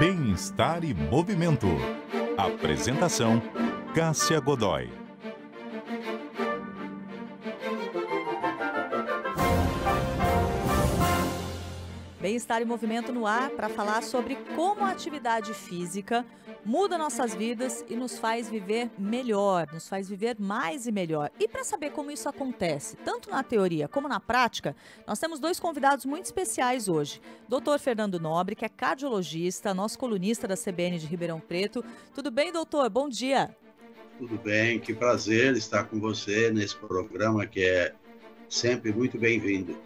Bem-estar e movimento. Apresentação: Cássia Godoy. Bem-estar e movimento no ar para falar sobre como a atividade física muda nossas vidas e nos faz viver melhor, nos faz viver mais e melhor. E para saber como isso acontece, tanto na teoria como na prática, nós temos dois convidados muito especiais hoje. Dr. Fernando Nobre, que é cardiologista, nosso colunista da CBN de Ribeirão Preto. Tudo bem, doutor? Bom dia. Tudo bem, que prazer estar com você nesse programa que é sempre muito bem-vindo.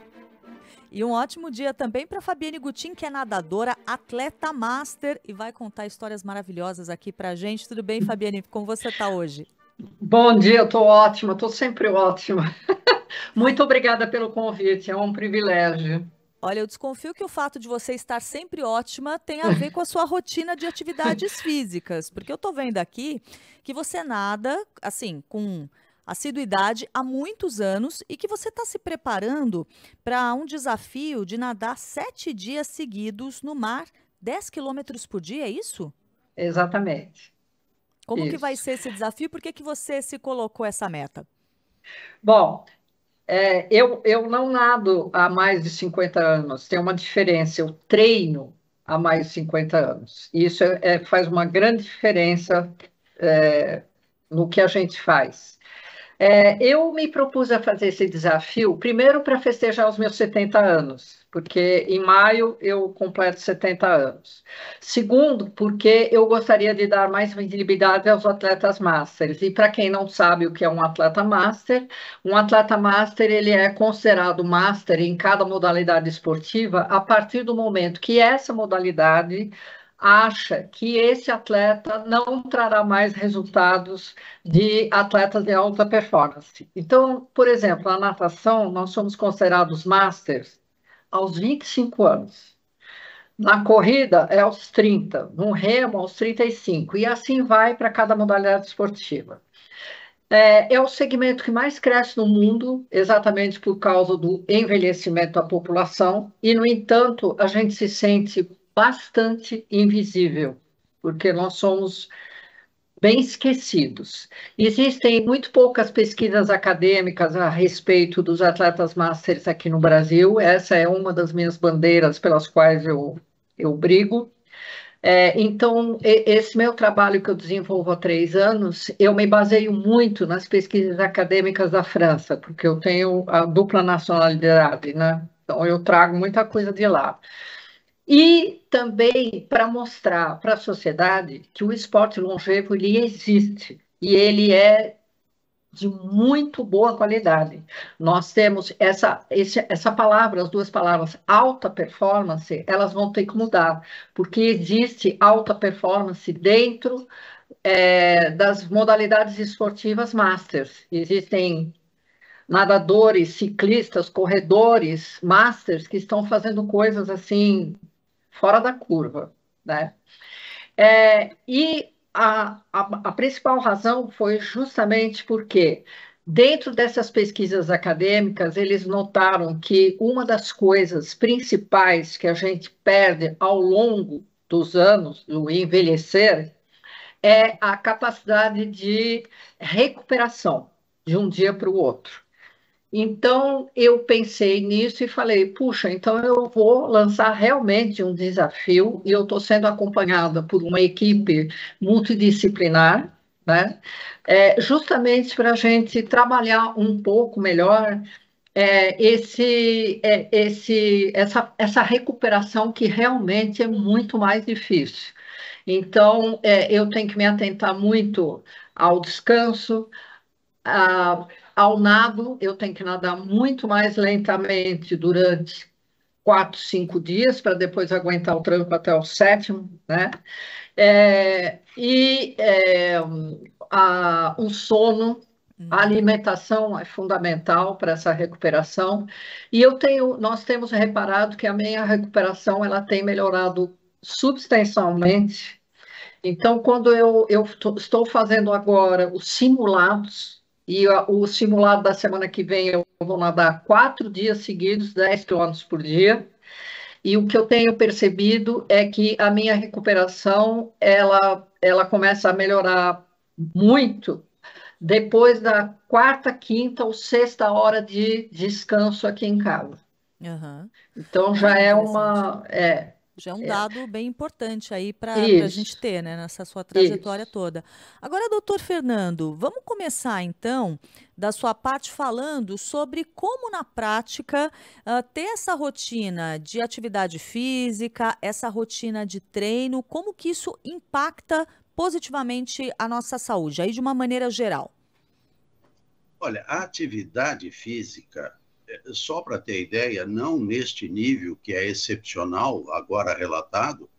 E um ótimo dia também para Fabiane Gutin, que é nadadora, atleta master e vai contar histórias maravilhosas aqui para a gente. Tudo bem, Fabiane? Como você está hoje? Bom dia, eu estou ótima, estou sempre ótima. Muito obrigada pelo convite, é um privilégio. Olha, eu desconfio que o fato de você estar sempre ótima tem a ver com a sua rotina de atividades físicas, porque eu estou vendo aqui que você nada, assim, com assiduidade há muitos anos e que você está se preparando para um desafio de nadar 7 dias seguidos no mar, 10 quilômetros por dia, é isso? Exatamente. Como que vai ser esse desafio? Por que você se colocou essa meta? Bom, eu não nado há mais de 50 anos, tem uma diferença, eu treino há mais de 50 anos. E isso faz uma grande diferença no que a gente faz. Eu me propus a fazer esse desafio, primeiro para festejar os meus 70 anos, porque em maio eu completo 70 anos. Segundo, porque eu gostaria de dar mais visibilidade aos atletas masters. E para quem não sabe o que é um atleta master ele é considerado master em cada modalidade esportiva a partir do momento que essa modalidade acha que esse atleta não trará mais resultados de atletas de alta performance. Então, por exemplo, na natação, nós somos considerados masters aos 25 anos. Na corrida, é aos 30. No remo, aos 35. E assim vai para cada modalidade esportiva. É o segmento que mais cresce no mundo, exatamente por causa do envelhecimento da população. E, no entanto, a gente se sente bastante invisível, porque nós somos bem esquecidos. Existem muito poucas pesquisas acadêmicas a respeito dos atletas masters aqui no Brasil. Essa é uma das minhas bandeiras pelas quais eu brigo. Então, esse meu trabalho que eu desenvolvo há 3 anos, eu me baseio muito nas pesquisas acadêmicas da França, porque eu tenho a dupla nacionalidade, né? Então, eu trago muita coisa de lá. E também para mostrar para a sociedade que o esporte longevo ele existe e ele é de muito boa qualidade. Nós temos essa palavra, as duas palavras, alta performance, elas vão ter que mudar, porque existe alta performance dentro das modalidades esportivas masters. Existem nadadores, ciclistas, corredores, masters que estão fazendo coisas assim fora da curva, né? E a principal razão foi justamente porque, dentro dessas pesquisas acadêmicas, eles notaram que uma das coisas principais que a gente perde ao longo dos anos, do envelhecer, é a capacidade de recuperação de um dia para o outro. Então, eu pensei nisso e falei, puxa, então eu vou lançar realmente um desafio e eu estou sendo acompanhada por uma equipe multidisciplinar, né? Justamente para a gente trabalhar um pouco melhor essa recuperação que realmente é muito mais difícil. Então, eu tenho que me atentar muito ao descanso, ao nado, eu tenho que nadar muito mais lentamente durante 4, 5 dias, para depois aguentar o tranco até o 7º, né? O sono, a alimentação é fundamental para essa recuperação. E nós temos reparado que a minha recuperação ela tem melhorado substancialmente. Então, quando eu estou fazendo agora os simulados, e o simulado da semana que vem eu vou nadar 4 dias seguidos, 10 quilômetros por dia. E o que eu tenho percebido é que a minha recuperação, ela começa a melhorar muito depois da quarta, quinta ou sexta hora de descanso aqui em casa. Aham. Então já Ah, é interessante. uma. Já é um É, dado bem importante aí para a gente isso, ter, né, nessa sua trajetória isso. toda. Agora, doutor Fernando, vamos começar então da sua parte falando sobre como na prática ter essa rotina de atividade física, essa rotina de treino, como que isso impacta positivamente a nossa saúde, aí de uma maneira geral. Olha, a atividade física, só para ter ideia, não neste nível que é excepcional, agora relatado,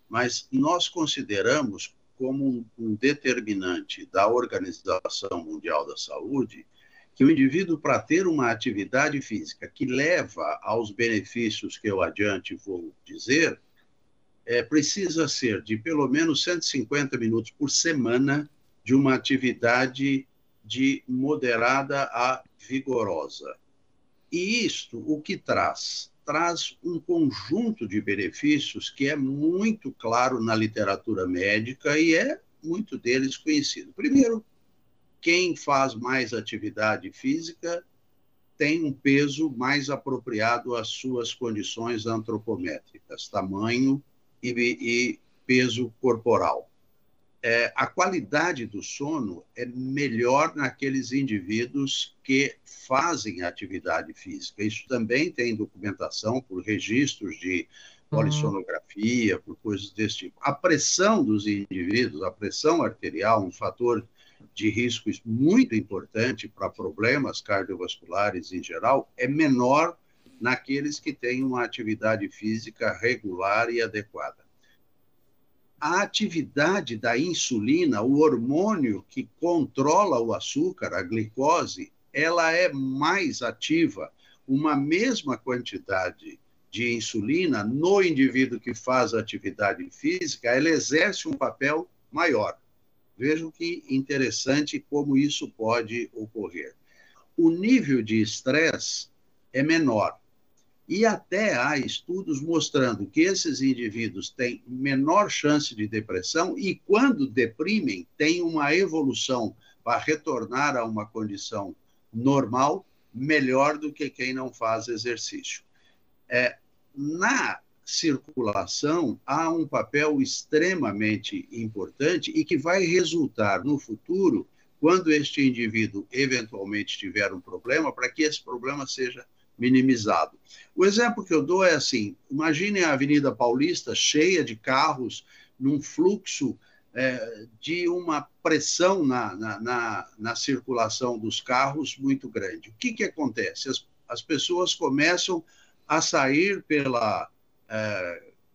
mas nós consideramos como um determinante da Organização Mundial da Saúde que o indivíduo, para ter uma atividade física que leva aos benefícios que eu adiante vou dizer, precisa ser de pelo menos 150 minutos por semana de uma atividade de moderada a vigorosa. E isto, o que traz? Traz um conjunto de benefícios que é muito claro na literatura médica e é muito deles conhecido. Primeiro, quem faz mais atividade física tem um peso mais apropriado às suas condições antropométricas, tamanho e peso corporal. A qualidade do sono é melhor naqueles indivíduos que fazem atividade física. Isso também tem documentação por registros de polissonografia, por coisas desse tipo. A pressão dos indivíduos, a pressão arterial, um fator de risco muito importante para problemas cardiovasculares em geral, é menor naqueles que têm uma atividade física regular e adequada. A atividade da insulina, o hormônio que controla o açúcar, a glicose, ela é mais ativa. Uma mesma quantidade de insulina no indivíduo que faz atividade física, ela exerce um papel maior. Vejam que interessante como isso pode ocorrer. O nível de estresse é menor. E até há estudos mostrando que esses indivíduos têm menor chance de depressão e, quando deprimem, têm uma evolução para retornar a uma condição normal melhor do que quem não faz exercício. Na circulação, há um papel extremamente importante e que vai resultar no futuro, quando este indivíduo eventualmente tiver um problema, para que esse problema seja minimizado. O exemplo que eu dou é assim, imaginem a Avenida Paulista cheia de carros, num fluxo de uma pressão na circulação dos carros muito grande. O que acontece? As pessoas começam a sair pela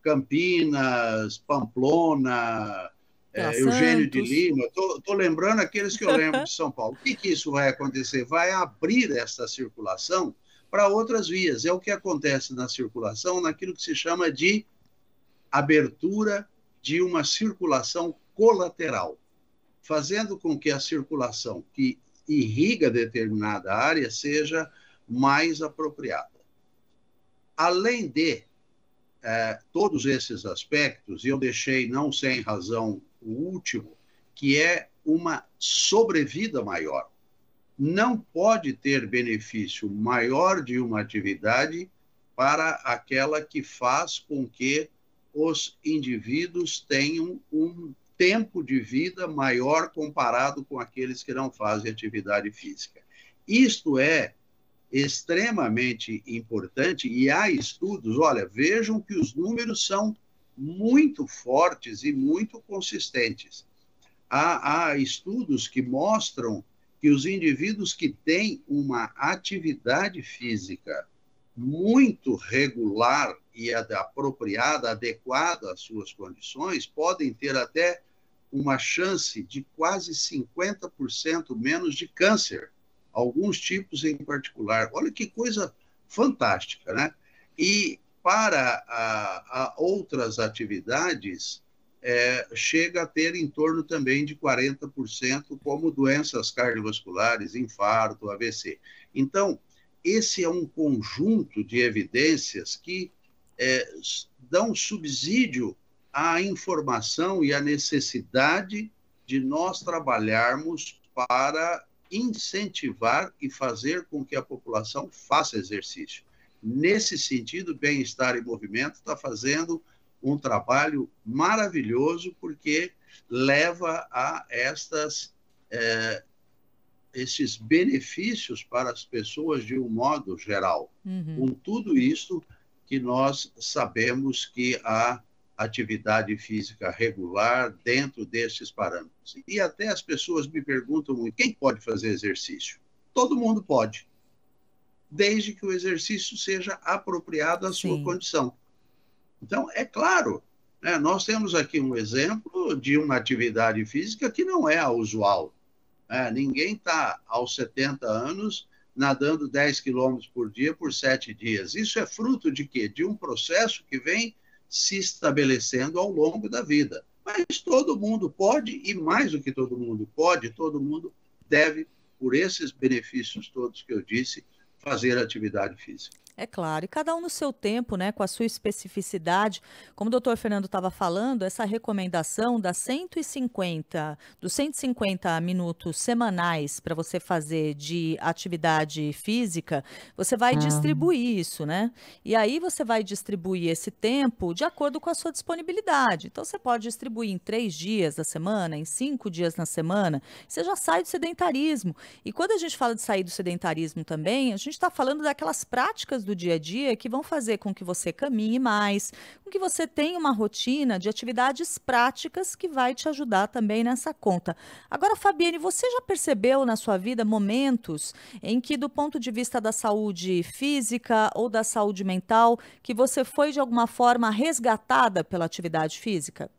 Campinas, Pamplona, Eugênio de Lima, estou lembrando aqueles que eu lembro de São Paulo. O que isso vai acontecer? Vai abrir essa circulação para outras vias. É o que acontece na circulação, naquilo que se chama de abertura de uma circulação colateral, fazendo com que a circulação que irriga determinada área seja mais apropriada. Além de todos esses aspectos, e eu deixei, não sem razão, o último, que é uma sobrevida maior. Não pode ter benefício maior de uma atividade para aquela que faz com que os indivíduos tenham um tempo de vida maior comparado com aqueles que não fazem atividade física. Isto é extremamente importante e há estudos, olha, vejam que os números são muito fortes e muito consistentes. Há estudos que mostram que os indivíduos que têm uma atividade física muito regular e apropriada, adequada às suas condições, podem ter até uma chance de quase 50% menos de câncer, alguns tipos em particular. Olha que coisa fantástica, né? E para outras atividades, chega a ter em torno também de 40%, como doenças cardiovasculares, infarto, AVC. Então, esse é um conjunto de evidências que dão subsídio à informação e à necessidade de nós trabalharmos para incentivar e fazer com que a população faça exercício. Nesse sentido, Bem-Estar em Movimento está fazendo um trabalho maravilhoso, porque leva a esses benefícios para as pessoas de um modo geral. Com tudo isso que nós sabemos que há atividade física regular dentro desses parâmetros. E até as pessoas me perguntam muito, quem pode fazer exercício? Todo mundo pode, desde que o exercício seja apropriado à sua condição. Então, é claro, né, nós temos aqui um exemplo de uma atividade física que não é a usual. Ninguém está aos 70 anos nadando 10 quilômetros por dia por 7 dias. Isso é fruto de quê? De um processo que vem se estabelecendo ao longo da vida. Mas todo mundo pode, e mais do que todo mundo pode, todo mundo deve, por esses benefícios todos que eu disse, fazer atividade física. É claro, e cada um no seu tempo, né, com a sua especificidade. Como o doutor Fernando estava falando, essa recomendação dos 150 minutos semanais para você fazer de atividade física, você vai distribuir isso, né? E aí você vai distribuir esse tempo de acordo com a sua disponibilidade. Então você pode distribuir em 3 dias da semana, em 5 dias na semana, você já sai do sedentarismo. E quando a gente fala de sair do sedentarismo também, a gente está falando daquelas práticas do dia a dia que vão fazer com que você caminhe mais, com que você tenha uma rotina de atividades práticas que vai te ajudar também nessa conta. Agora, Fabiane, você já percebeu na sua vida momentos em que, do ponto de vista da saúde física ou da saúde mental, que você foi de alguma forma resgatada pela atividade física?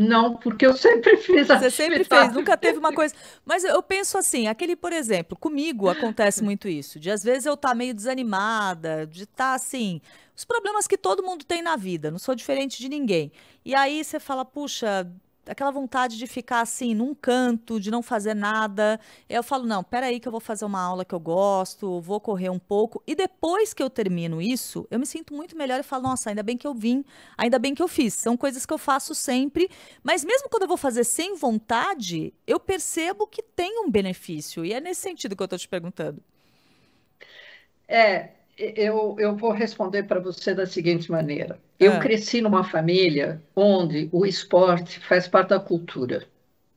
Não, porque eu sempre fiz Você sempre fez, nunca teve atividade. uma coisa. Mas eu penso assim, aquele, por exemplo, comigo acontece muito isso, de às vezes eu estar meio desanimada, de estar assim, os problemas que todo mundo tem na vida, não sou diferente de ninguém. E aí você fala, puxa, aquela vontade de ficar assim, num canto, de não fazer nada. Eu falo, não, peraí que eu vou fazer uma aula que eu gosto, vou correr um pouco. E depois que eu termino isso, eu me sinto muito melhor e falo, nossa, ainda bem que eu vim, ainda bem que eu fiz. São coisas que eu faço sempre, mas mesmo quando eu vou fazer sem vontade, eu percebo que tem um benefício. E é nesse sentido que eu estou te perguntando. Eu vou responder para você da seguinte maneira. Eu cresci numa família onde o esporte faz parte da cultura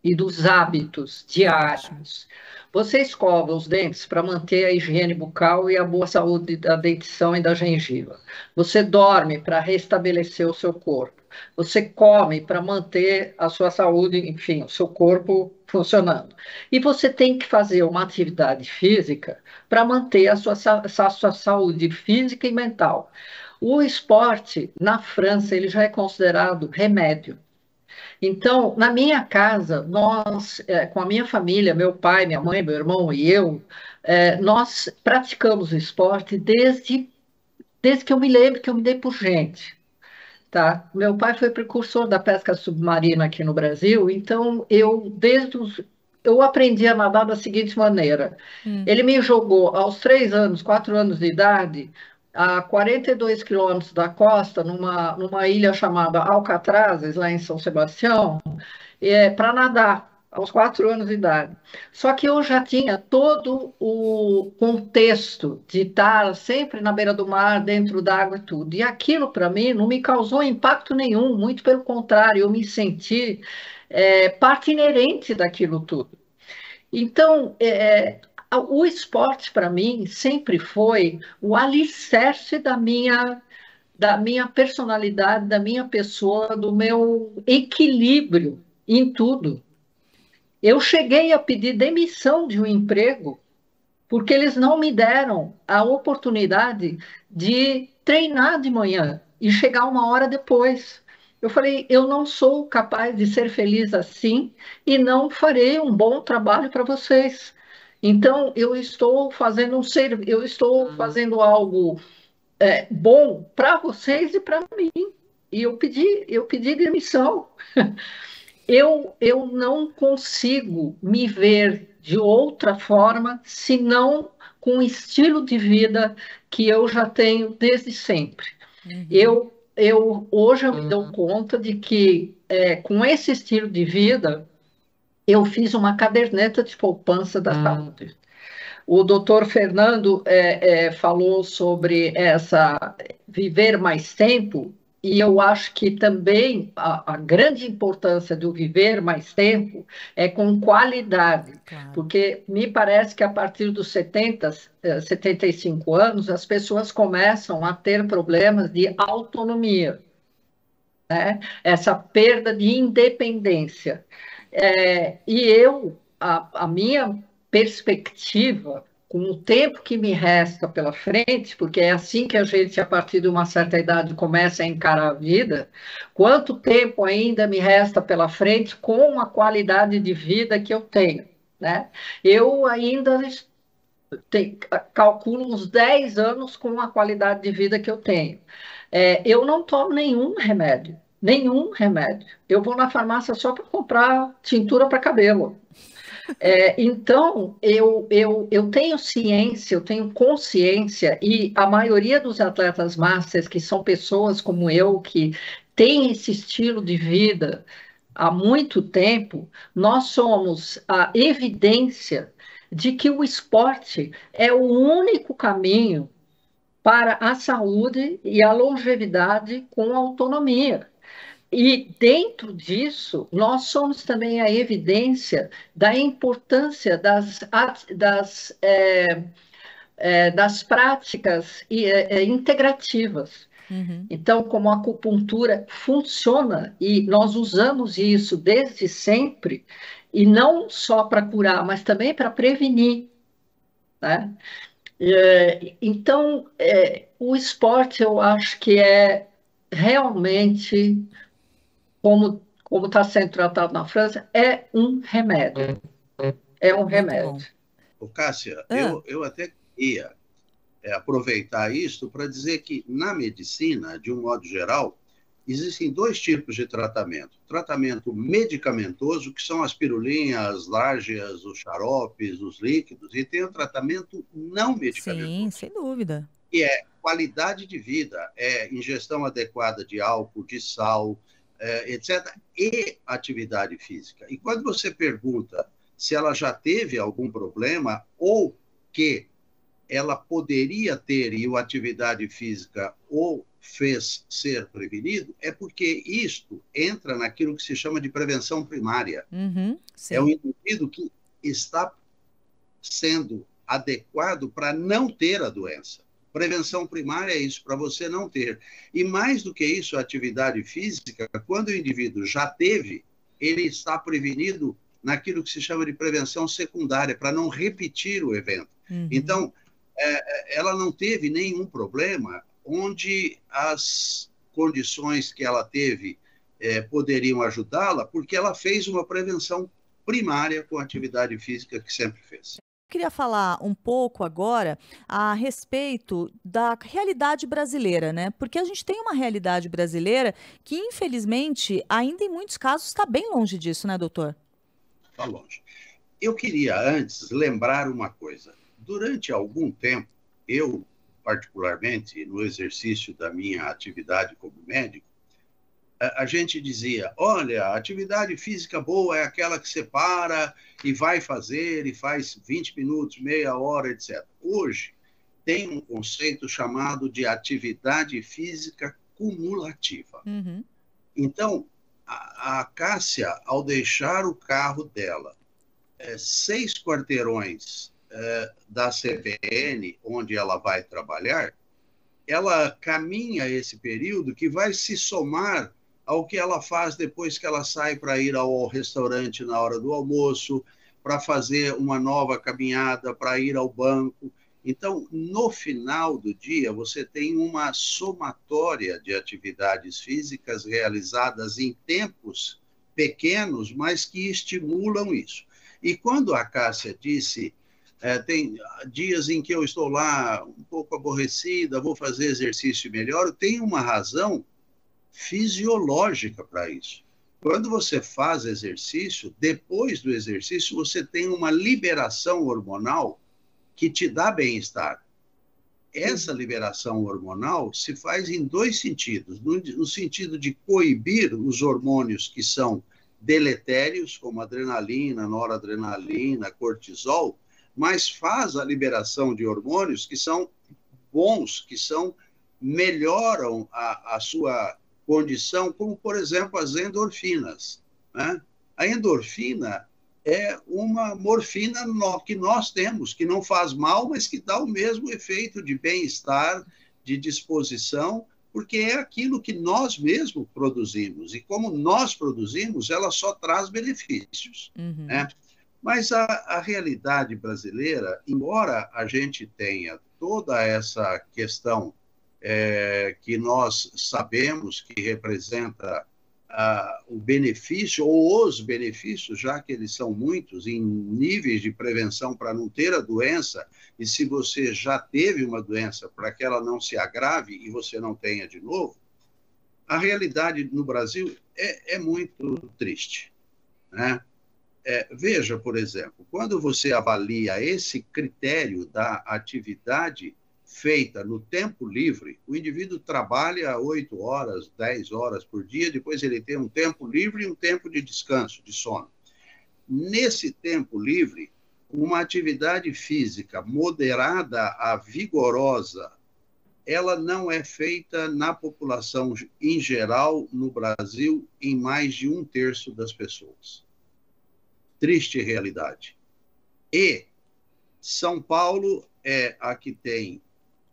e dos hábitos diários. Você escova os dentes para manter a higiene bucal e a boa saúde da dentição e da gengiva. Você dorme para restabelecer o seu corpo. Você come para manter a sua saúde, enfim, o seu corpo funcionando. E você tem que fazer uma atividade física para manter a sua saúde física e mental. O esporte, na França, ele já é considerado remédio. Então, na minha casa, nós, com a minha família, meu pai, minha mãe, meu irmão e eu, nós praticamos esporte desde que eu me lembro, que eu me dei por gente. Tá? Meu pai foi precursor da pesca submarina aqui no Brasil, então eu aprendi a nadar da seguinte maneira. Ele me jogou aos 3 anos, 4 anos de idade, a 42 quilômetros da costa, numa ilha chamada Alcatrazes, lá em São Sebastião, para nadar, aos 4 anos de idade. Só que eu já tinha todo o contexto de estar sempre na beira do mar, dentro d'água e tudo. E aquilo, para mim, não me causou impacto nenhum, muito pelo contrário, eu me senti parte inerente daquilo tudo. Então, o esporte, para mim, sempre foi o alicerce da minha personalidade, da minha pessoa, do meu equilíbrio em tudo. Eu cheguei a pedir demissão de um emprego porque eles não me deram a oportunidade de treinar de manhã e chegar 1 hora depois. Eu falei, eu não sou capaz de ser feliz assim e não farei um bom trabalho para vocês. Então, eu estou fazendo algo bom para vocês e para mim. E eu pedi demissão. Eu não consigo me ver de outra forma senão com o estilo de vida que eu já tenho desde sempre. Hoje eu me dou conta de que, com esse estilo de vida, eu fiz uma caderneta de poupança da saúde. O doutor Fernando falou sobre viver mais tempo, e eu acho que também a grande importância do viver mais tempo é com qualidade, Claro. Porque me parece que a partir dos 75 anos, as pessoas começam a ter problemas de autonomia, né? Essa perda de independência. A minha perspectiva, com o tempo que me resta pela frente, porque é assim que a gente, a partir de uma certa idade, começa a encarar a vida, quanto tempo ainda me resta pela frente com a qualidade de vida que eu tenho, né? Eu ainda calculo uns 10 anos com a qualidade de vida que eu tenho. Eu não tomo nenhum remédio. Eu vou na farmácia só para comprar tintura para cabelo. Então, eu tenho ciência, eu tenho consciência, e a maioria dos atletas masters, que são pessoas como eu, que têm esse estilo de vida há muito tempo, nós somos a evidência de que o esporte é o único caminho para a saúde e a longevidade com autonomia. E dentro disso, nós somos também a evidência da importância das práticas integrativas. Então, como a acupuntura funciona, e nós usamos isso desde sempre, e não só para curar, mas também para prevenir, né? Então, o esporte, eu acho que é realmente, como está sendo tratado na França, é um remédio. É um remédio. Ô, Cássia, eu até queria aproveitar isso para dizer que, na medicina, de um modo geral, existem 2 tipos de tratamento. Tratamento medicamentoso, que são as pirulinhas, as lárgeas, os xaropes, os líquidos, e tem o tratamento não medicamentoso. Sim, sem dúvida. Que é qualidade de vida, ingestão adequada de álcool, de sal, etc., e atividade física. E quando você pergunta se ela já teve algum problema ou que ela poderia ter e a atividade física o fez ser prevenido, é porque isto entra naquilo que se chama de prevenção primária. Sim. É o indivíduo que está sendo adequado para não ter a doença. Prevenção primária é isso, para você não ter. E mais do que isso, a atividade física, quando o indivíduo já teve, ele está prevenido naquilo que se chama de prevenção secundária, para não repetir o evento. Então, ela não teve nenhum problema onde as condições que ela teve poderiam ajudá-la, porque ela fez uma prevenção primária com a atividade física que sempre fez. Queria falar um pouco agora a respeito da realidade brasileira, né? Porque a gente tem uma realidade brasileira que, infelizmente, ainda em muitos casos está bem longe disso, né, doutor? Está longe. Eu queria antes lembrar uma coisa. Durante algum tempo, eu, particularmente, no exercício da minha atividade como médico, a gente dizia, olha, a atividade física boa é aquela que você para e vai fazer, e faz 20 minutos, meia hora, etc. Hoje, tem um conceito chamado de atividade física cumulativa. Então, a Cássia, ao deixar o carro dela 6 quarteirões da CBN, onde ela vai trabalhar, ela caminha esse período que vai se somar ao que ela faz depois que ela sai para ir ao restaurante na hora do almoço, para fazer uma nova caminhada, para ir ao banco. Então, no final do dia, você tem uma somatória de atividades físicas realizadas em tempos pequenos, mas que estimulam isso. E quando a Cássia disse, tem dias em que eu estou lá um pouco aborrecida, vou fazer exercício melhor, tem uma razão fisiológica para isso. Quando você faz exercício, depois do exercício, você tem uma liberação hormonal que te dá bem-estar. Essa liberação hormonal se faz em dois sentidos. No sentido de coibir os hormônios que são deletérios, como adrenalina, noradrenalina, cortisol, mas faz a liberação de hormônios que são bons, que melhoram a sua condição, como, por exemplo, as endorfinas, né? A endorfina é uma morfina que nós temos, que não faz mal, mas que dá o mesmo efeito de bem-estar, de disposição, porque é aquilo que nós mesmos produzimos. E como nós produzimos, ela só traz benefícios. Né? Mas a realidade brasileira, embora a gente tenha toda essa questão que nós sabemos que representa o benefício, ou os benefícios, já que eles são muitos, em níveis de prevenção para não ter a doença, e se você já teve uma doença, para que ela não se agrave e você não tenha de novo, a realidade no Brasil é muito triste. Né? Veja, por exemplo, quando você avalia esse critério da atividade feita no tempo livre, o indivíduo trabalha 8 horas, 10 horas por dia, depois ele tem um tempo livre e um tempo de descanso, de sono. Nesse tempo livre, uma atividade física moderada a vigorosa, ela não é feita na população em geral, no Brasil, em mais de 1/3 das pessoas. Triste realidade. E São Paulo é a que tem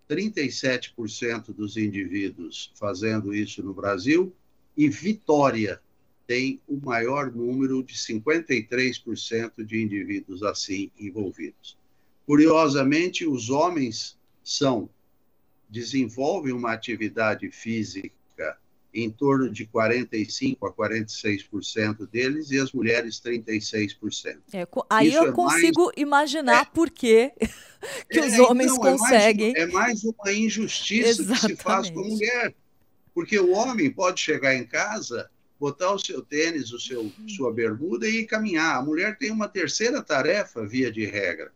37% dos indivíduos fazendo isso no Brasil, e Vitória tem o maior número de 53% de indivíduos assim envolvidos. Curiosamente, os homens desenvolvem uma atividade física em torno de 45% a 46% deles, e as mulheres 36%. Aí eu consigo imaginar por que os homens conseguem. É mais uma injustiça que se faz com a mulher. Porque o homem pode chegar em casa, botar o seu tênis, sua bermuda e ir caminhar. A mulher tem uma terceira tarefa, via de regra.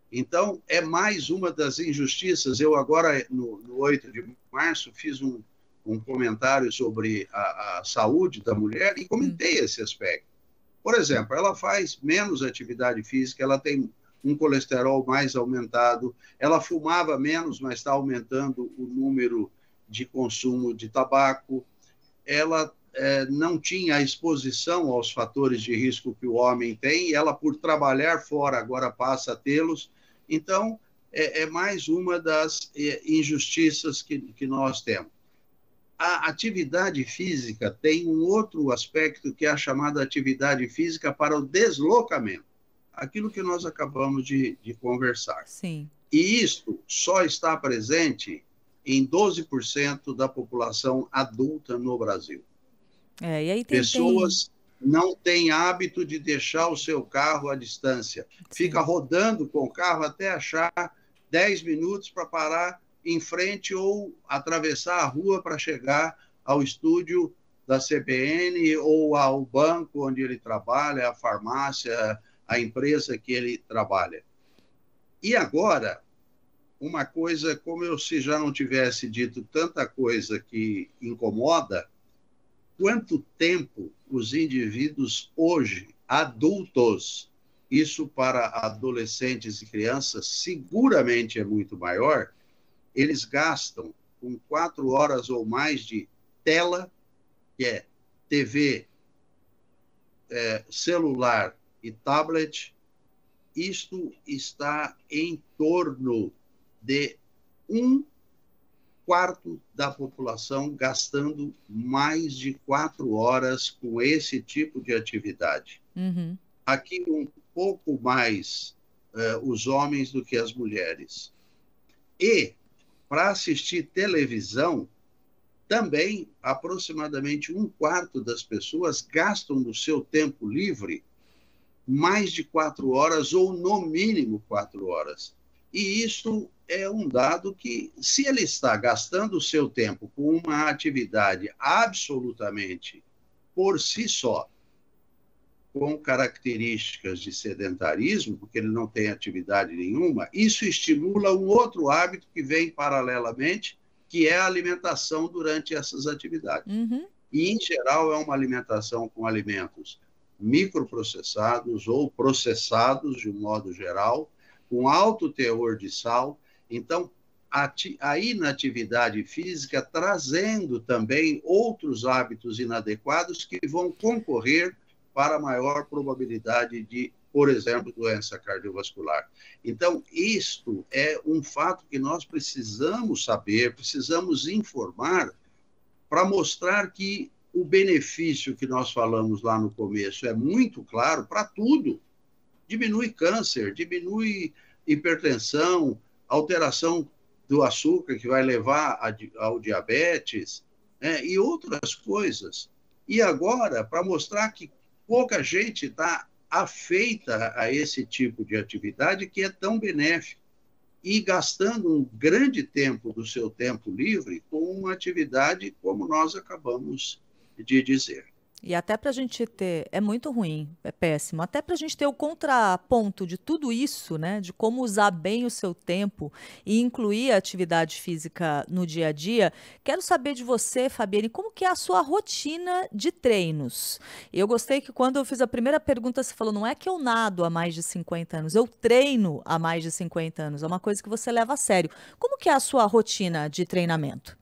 Então, é mais uma das injustiças. Eu agora, no 8 de março, fiz um comentário sobre a saúde da mulher e comentei esse aspecto. Por exemplo, ela faz menos atividade física, ela tem um colesterol mais aumentado, ela fumava menos, mas está aumentando o número de consumo de tabaco, ela não tinha a exposição aos fatores de risco que o homem tem, e ela, por trabalhar fora, agora passa a tê-los. Então, é mais uma das injustiças que nós temos. A atividade física tem um outro aspecto, que é a chamada atividade física para o deslocamento, aquilo que nós acabamos de conversar. Sim. E isto só está presente em 12% da população adulta no Brasil. E aí Pessoas não têm hábito de deixar o seu carro à distância. Sim. Fica rodando com o carro até achar 10 minutos para parar em frente ou atravessar a rua para chegar ao estúdio da CBN ou ao banco onde ele trabalha, à farmácia, à empresa que ele trabalha. E agora, uma coisa, como se já não tivesse dito tanta coisa que incomoda, quanto tempo os indivíduos hoje, adultos, isso para adolescentes e crianças seguramente é muito maior, eles gastam com 4 horas ou mais de tela, que é TV, celular e tablet. Isto está em torno de 1/4 da população gastando mais de 4 horas com esse tipo de atividade. Aqui um pouco mais os homens do que as mulheres. E para assistir televisão, também aproximadamente 1/4 das pessoas gastam do seu tempo livre mais de 4 horas, ou no mínimo 4 horas. E isso é um dado que, se ele está gastando o seu tempo com uma atividade absolutamente por si só, com características de sedentarismo, porque ele não tem atividade nenhuma, isso estimula um outro hábito que vem paralelamente, que é a alimentação durante essas atividades. E, em geral, é uma alimentação com alimentos microprocessados ou processados, de um modo geral, com alto teor de sal. Então, a inatividade física trazendo também outros hábitos inadequados que vão concorrer para a maior probabilidade de, por exemplo, doença cardiovascular. Então, isto é um fato que nós precisamos saber, precisamos informar para mostrar que o benefício que nós falamos lá no começo é muito claro para tudo. Diminui câncer, diminui hipertensão, alteração do açúcar que vai levar ao diabetes, né, e outras coisas. E agora, para mostrar que pouca gente está afeita a esse tipo de atividade que é tão benéfico e gastando um grande tempo do seu tempo livre com uma atividade como nós acabamos de dizer. E até para a gente ter, é muito ruim, é péssimo, até para a gente ter o contraponto de tudo isso, né, de como usar bem o seu tempo e incluir a atividade física no dia a dia, quero saber de você, Fabiane, como que é a sua rotina de treinos? Eu gostei que quando eu fiz a primeira pergunta, você falou, não é que eu nado há mais de 50 anos, eu treino há mais de 50 anos, é uma coisa que você leva a sério. Como que é a sua rotina de treinamento?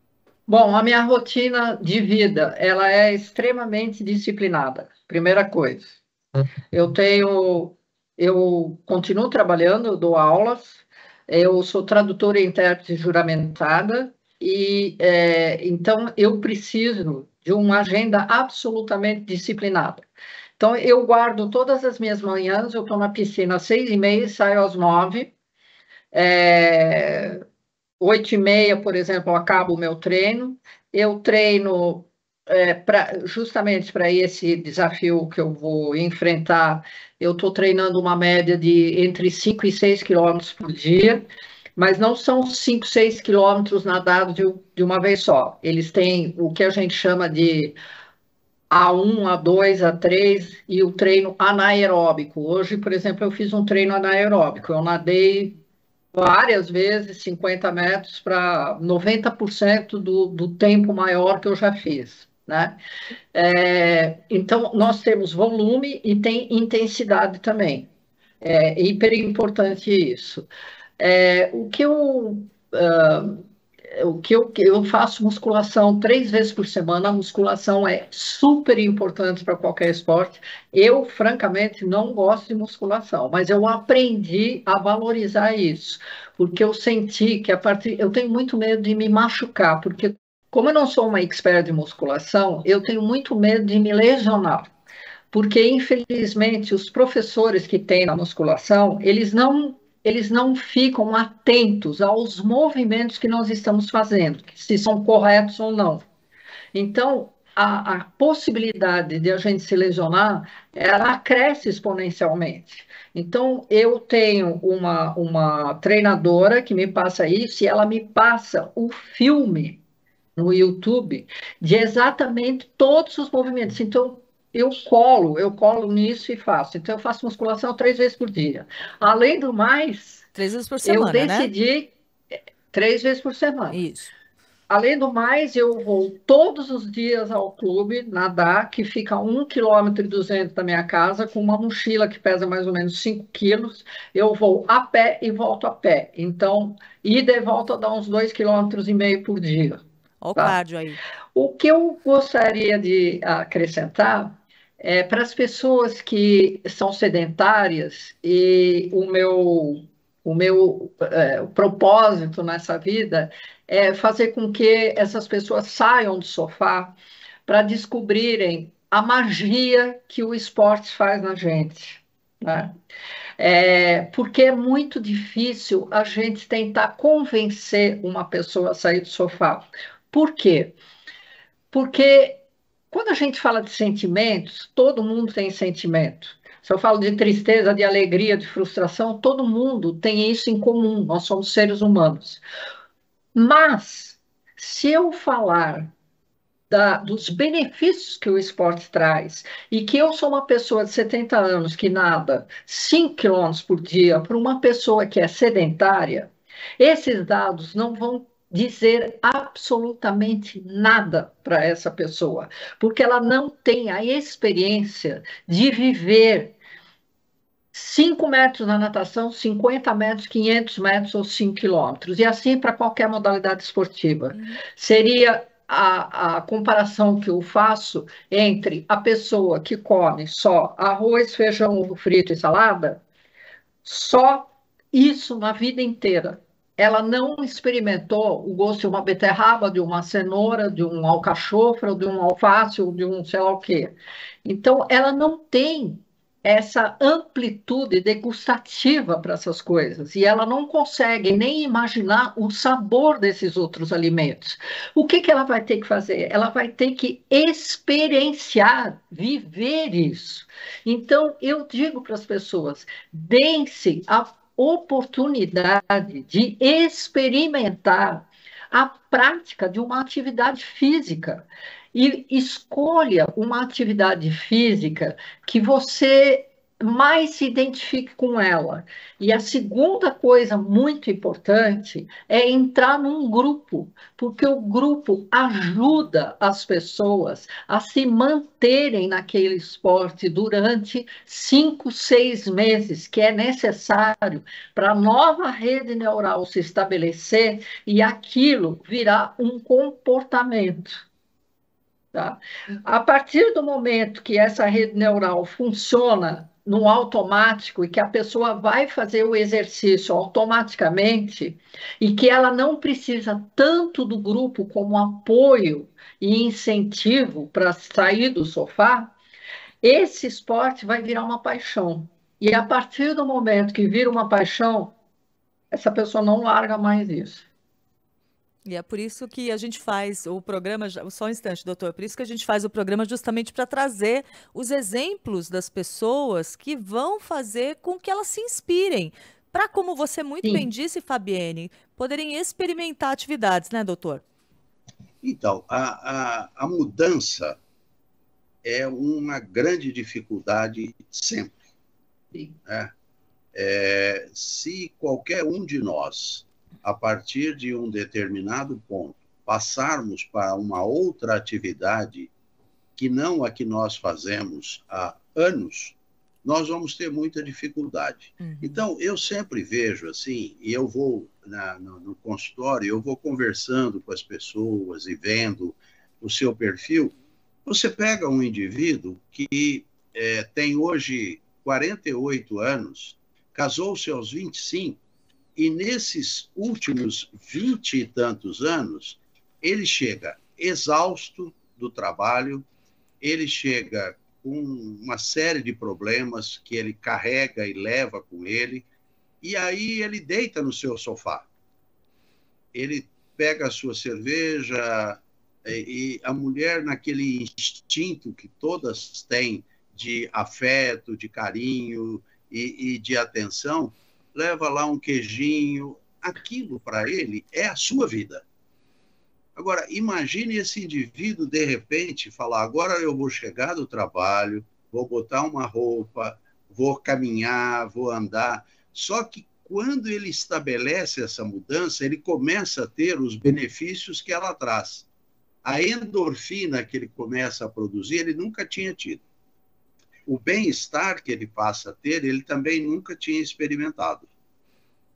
Bom, a minha rotina de vida, ela é extremamente disciplinada. Primeira coisa, eu continuo trabalhando, eu dou aulas, eu sou tradutora e intérprete juramentada, e então eu preciso de uma agenda absolutamente disciplinada. Então, eu guardo todas as minhas manhãs, eu estou na piscina às 6h30 e saio às 9h. 8h30, por exemplo, eu acabo o meu treino. Eu treino justamente para esse desafio que eu vou enfrentar. Eu estou treinando uma média de entre 5 e 6 quilômetros por dia, mas não são 5, 6 quilômetros nadados de uma vez só. Eles têm o que a gente chama de A1, A2, A3 e o treino anaeróbico. Hoje, por exemplo, eu fiz um treino anaeróbico. Eu nadei várias vezes 50 metros para 90% do tempo maior que eu já fiz, né? Então, nós temos volume e tem intensidade também. É hiper importante isso. Eu faço musculação 3 vezes por semana. A musculação é super importante para qualquer esporte. Eu, francamente, não gosto de musculação, mas eu aprendi a valorizar isso, porque eu senti que eu tenho muito medo de me machucar, porque como eu não sou uma expert de musculação, eu tenho muito medo de me lesionar, porque infelizmente os professores que têm na musculação, eles não ficam atentos aos movimentos que nós estamos fazendo, se são corretos ou não. Então, a possibilidade de a gente se lesionar, ela cresce exponencialmente. Então, eu tenho uma treinadora que me passa isso, e ela me passa o filme no YouTube de exatamente todos os movimentos. Então, eu colo nisso e faço. Então, eu faço musculação 3 vezes por dia. Além do mais, 3 vezes por semana, eu decidi 3 vezes por semana. Isso. Além do mais, eu vou todos os dias ao clube nadar, que fica a 1,2 km da minha casa, com uma mochila que pesa mais ou menos 5 quilos. Eu vou a pé e volto a pé. Então, ida e volta dá uns 2,5 km por dia. Olha o cardio aí. O que eu gostaria de acrescentar é para as pessoas que são sedentárias, e o meu propósito nessa vida é fazer com que essas pessoas saiam do sofá para descobrirem a magia que o esporte faz na gente, né? Porque é muito difícil a gente tentar convencer uma pessoa a sair do sofá. Por quê? Porque quando a gente fala de sentimentos, todo mundo tem sentimento. Se eu falo de tristeza, de alegria, de frustração, todo mundo tem isso em comum, nós somos seres humanos. Mas, se eu falar dos benefícios que o esporte traz, e que eu sou uma pessoa de 70 anos que nada 5 quilômetros por dia para uma pessoa que é sedentária, esses dados não vão dizer absolutamente nada para essa pessoa, porque ela não tem a experiência de viver 5 metros na natação, 50 metros, 500 metros ou 5 quilômetros, e assim para qualquer modalidade esportiva. Seria a comparação que eu faço entre a pessoa que come só arroz, feijão, ovo frito e salada, só isso na vida inteira. Ela não experimentou o gosto de uma beterraba, de uma cenoura, de um alcachofra, de um alface, ou de um sei lá o quê. Então, ela não tem essa amplitude degustativa para essas coisas, e ela não consegue nem imaginar o sabor desses outros alimentos. O que ela vai ter que fazer? Ela vai ter que experienciar, viver isso. Então, eu digo para as pessoas, deem-se a oportunidade de experimentar a prática de uma atividade física. E escolha uma atividade física que você mais se identifique com ela. E a segunda coisa muito importante é entrar num grupo, porque o grupo ajuda as pessoas a se manterem naquele esporte durante 5, 6 meses, que é necessário para a nova rede neural se estabelecer e aquilo virar um comportamento. Tá? A partir do momento que essa rede neural funciona no automático e que a pessoa vai fazer o exercício automaticamente e que ela não precisa tanto do grupo como apoio e incentivo para sair do sofá, esse esporte vai virar uma paixão. E a partir do momento que vira uma paixão, essa pessoa não larga mais isso. E é por isso que a gente faz o programa, só um instante, doutor, por isso que a gente faz o programa justamente para trazer os exemplos das pessoas que vão fazer com que elas se inspirem, para, como você muito bem disse, Fabienne, poderem experimentar atividades, né, doutor? Então, a mudança é uma grande dificuldade sempre. Né? Se qualquer um de nós, a partir de um determinado ponto, passarmos para uma outra atividade que não a que nós fazemos há anos, nós vamos ter muita dificuldade. Então, eu sempre vejo assim, e eu vou no consultório, eu vou conversando com as pessoas e vendo o seu perfil. Você pega um indivíduo que tem hoje 48 anos, casou-se aos 25, e nesses últimos 20 e tantos anos, ele chega exausto do trabalho, ele chega com uma série de problemas que ele carrega e leva com ele, e aí ele deita no seu sofá. Ele pega a sua cerveja, e a mulher, naquele instinto que todas têm de afeto, de carinho e de atenção, leva lá um queijinho. Aquilo, para ele, é a sua vida. Agora, imagine esse indivíduo, de repente, falar: agora eu vou chegar do trabalho, vou botar uma roupa, vou caminhar, vou andar. Só que, quando ele estabelece essa mudança, ele começa a ter os benefícios que ela traz. A endorfina que ele começa a produzir, ele nunca tinha tido. O bem-estar que ele passa a ter, ele também nunca tinha experimentado.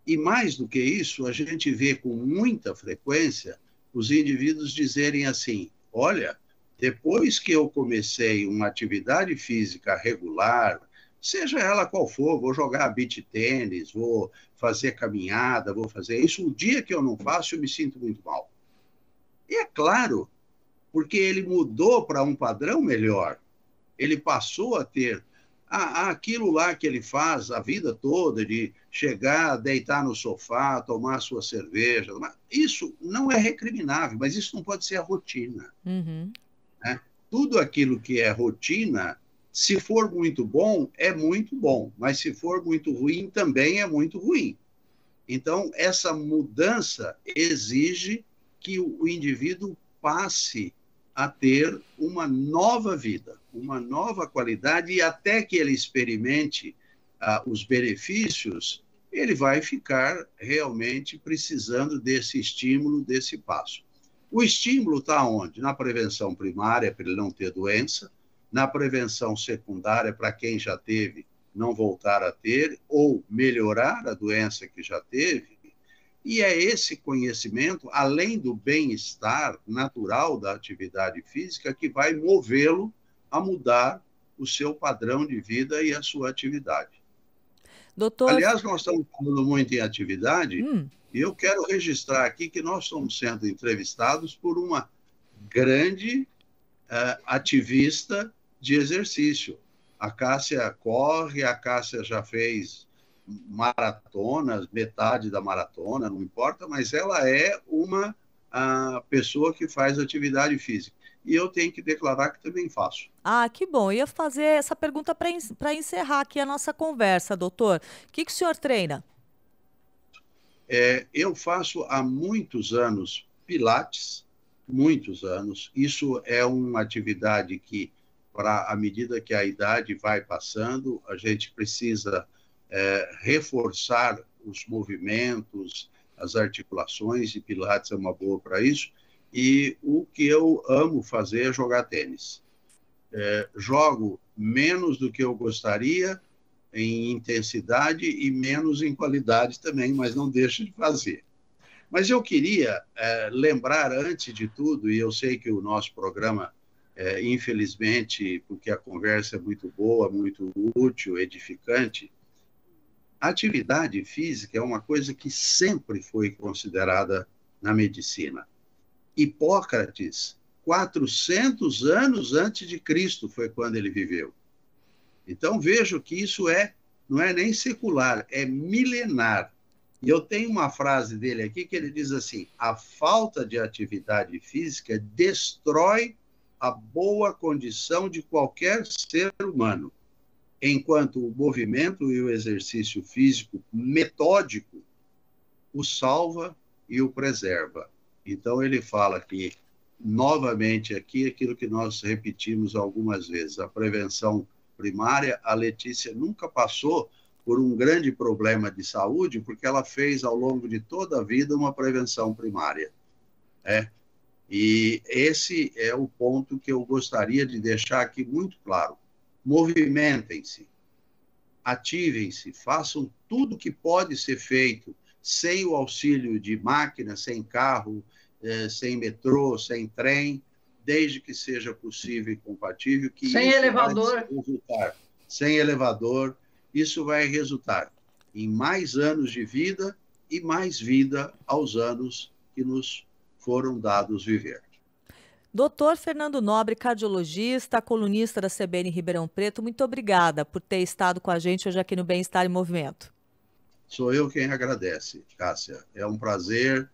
E mais do que isso, a gente vê com muita frequência os indivíduos dizerem assim: olha, depois que eu comecei uma atividade física regular, seja ela qual for, vou jogar beach tênis, vou fazer caminhada, vou fazer isso, o dia que eu não faço, eu me sinto muito mal. E é claro, porque ele mudou para um padrão melhor. Ele passou a ter aquilo lá que ele faz a vida toda, de chegar, deitar no sofá, tomar sua cerveja. Isso não é recriminável, mas isso não pode ser a rotina. Né? Tudo aquilo que é rotina, se for muito bom, é muito bom, mas se for muito ruim, também é muito ruim. Então, essa mudança exige que o indivíduo passe a ter uma nova vida, uma nova qualidade, e até que ele experimente os benefícios, ele vai ficar realmente precisando desse estímulo, desse passo. O estímulo está onde? Na prevenção primária, para ele não ter doença, na prevenção secundária, para quem já teve, não voltar a ter, ou melhorar a doença que já teve. E é esse conhecimento, além do bem-estar natural da atividade física, que vai movê-lo a mudar o seu padrão de vida e a sua atividade. Doutor... Aliás, nós estamos falando muito em atividade, e eu quero registrar aqui que nós estamos sendo entrevistados por uma grande ativista de exercício. A Cássia corre, a Cássia já fez maratonas, metade da maratona, não importa, mas ela é uma pessoa que faz atividade física. E eu tenho que declarar que também faço. Ah, que bom. Eu ia fazer essa pergunta para encerrar aqui a nossa conversa, doutor. O que o senhor treina? Eu faço há muitos anos pilates, muitos anos. Isso é uma atividade que, à medida que a idade vai passando, a gente precisa reforçar os movimentos, as articulações, e pilates é uma boa para isso. E o que eu amo fazer é jogar tênis. Jogo menos do que eu gostaria em intensidade e menos em qualidade também, mas não deixo de fazer. Mas eu queria lembrar, antes de tudo, e eu sei que o nosso programa, infelizmente, porque a conversa é muito boa, muito útil, edificante, a atividade física é uma coisa que sempre foi considerada na medicina. Hipócrates, 400 anos antes de Cristo foi quando ele viveu. Então, vejo que isso não é nem secular, é milenar. E eu tenho uma frase dele aqui que ele diz assim: a falta de atividade física destrói a boa condição de qualquer ser humano, enquanto o movimento e o exercício físico metódico o salva e o preserva. Então, ele fala que, novamente aqui, aquilo que nós repetimos algumas vezes, a prevenção primária, a Letícia nunca passou por um grande problema de saúde, porque ela fez, ao longo de toda a vida, uma prevenção primária. E esse é o ponto que eu gostaria de deixar aqui muito claro. Movimentem-se, ativem-se, façam tudo que pode ser feito, sem o auxílio de máquina, sem carro, sem metrô, sem trem, desde que seja possível e compatível. Que sem elevador. Sem elevador, isso vai resultar em mais anos de vida e mais vida aos anos que nos foram dados viver. Doutor Fernando Nobre, cardiologista, colunista da CBN Ribeirão Preto, muito obrigada por ter estado com a gente hoje aqui no Bem-Estar em Movimento. Sou eu quem agradece, Cássia. É um prazer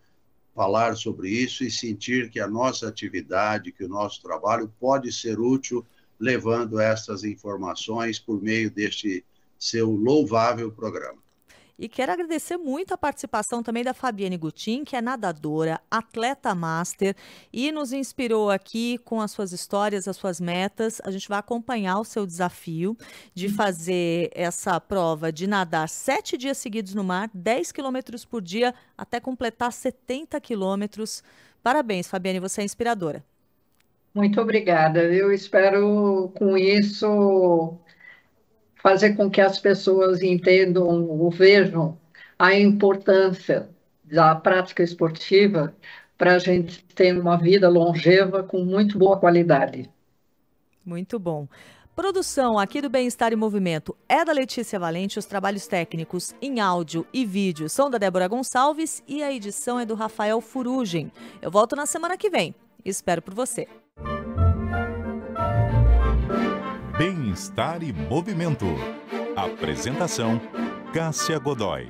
falar sobre isso e sentir que a nossa atividade, que o nosso trabalho pode ser útil, levando essas informações por meio deste seu louvável programa. E quero agradecer muito a participação também da Fabiane Gutin, que é nadadora, atleta master, e nos inspirou aqui com as suas histórias, as suas metas. A gente vai acompanhar o seu desafio de fazer essa prova de nadar 7 dias seguidos no mar, 10 quilômetros por dia, até completar 70 quilômetros. Parabéns, Fabiane, você é inspiradora. Muito obrigada. Eu espero, com isso, fazer com que as pessoas entendam ou vejam a importância da prática esportiva para a gente ter uma vida longeva com muito boa qualidade. Muito bom. Produção aqui do Bem-Estar em Movimento é da Letícia Valente, os trabalhos técnicos em áudio e vídeo são da Débora Gonçalves e a edição é do Rafael Furugem. Eu volto na semana que vem. Espero por você. Bem-Estar e Movimento. Apresentação: Cássia Godoy.